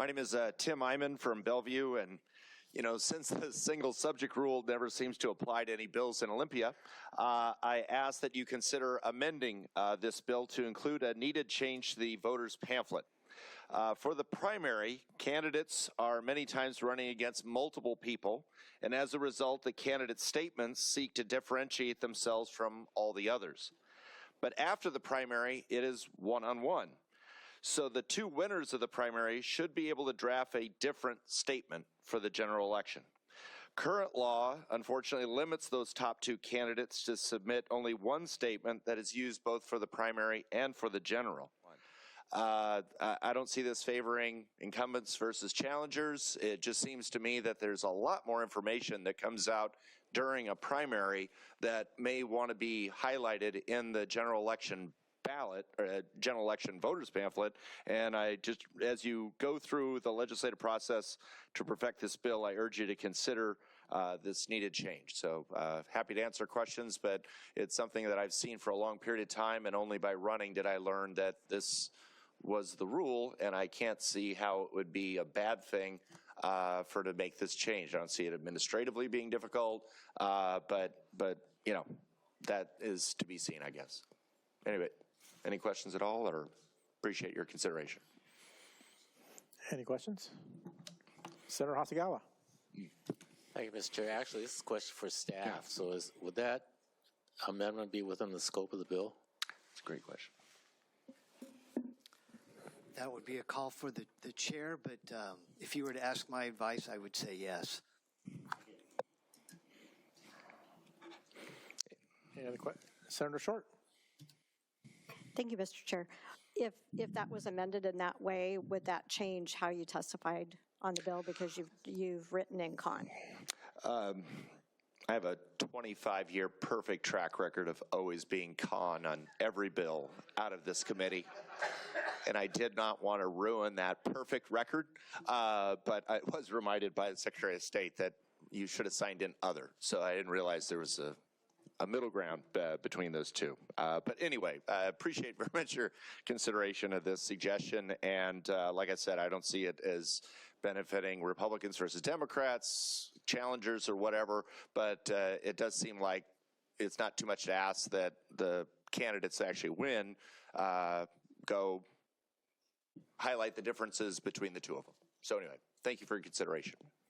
My name is Tim Eyman from Bellevue, and since the single subject rule never seems to apply to any bills in Olympia, I ask that you consider amending this bill to include a needed change to the voters' pamphlet. For the primary, candidates are many times running against multiple people, and as a result, the candidate statements seek to differentiate themselves from all the others. But after the primary, it is one-on-one. So the two winners of the primary should be able to draft a different statement for the general election. Current law, unfortunately, limits those top two candidates to submit only one statement that is used both for the primary and for the general. I don't see this favoring incumbents versus challengers. It just seems to me that there's a lot more information that comes out during a primary that may want to be highlighted in the general election ballot or general election voters pamphlet. And I just, as you go through the legislative process to perfect this bill, I urge you to consider this needed change. So happy to answer questions, but it's something that I've seen for a long period of time, and only by running did I learn that this was the rule, and I can't see how it would be a bad thing for to make this change. I don't see it administratively being difficult, but that is to be seen, I guess. Anyway, any questions at all, or appreciate your consideration. Any questions? Senator Hasagawa. Thank you, Mr. Chair. Actually, this is a question for staff. So would that amendment be within the scope of the bill? It's a great question. That would be a call for the chair, but if you were to ask my advice, I would say yes. Any other questions? Senator Short. Thank you, Mr. Chair. If that was amended in that way, would that change how you testified on the bill, because you've written in con? I have a 25-year perfect track record of always being con on every bill out of this committee. And I did not want to ruin that perfect record, but I was reminded by the Secretary of State that you should have signed in other. So I didn't realize there was a middle ground between those two. But anyway, I appreciate very much your consideration of this suggestion. And like I said, I don't see it as benefiting Republicans versus Democrats, challengers or whatever, but it does seem like it's not too much to ask that the candidates that actually win go highlight the differences between the two of them. So anyway, thank you for your consideration.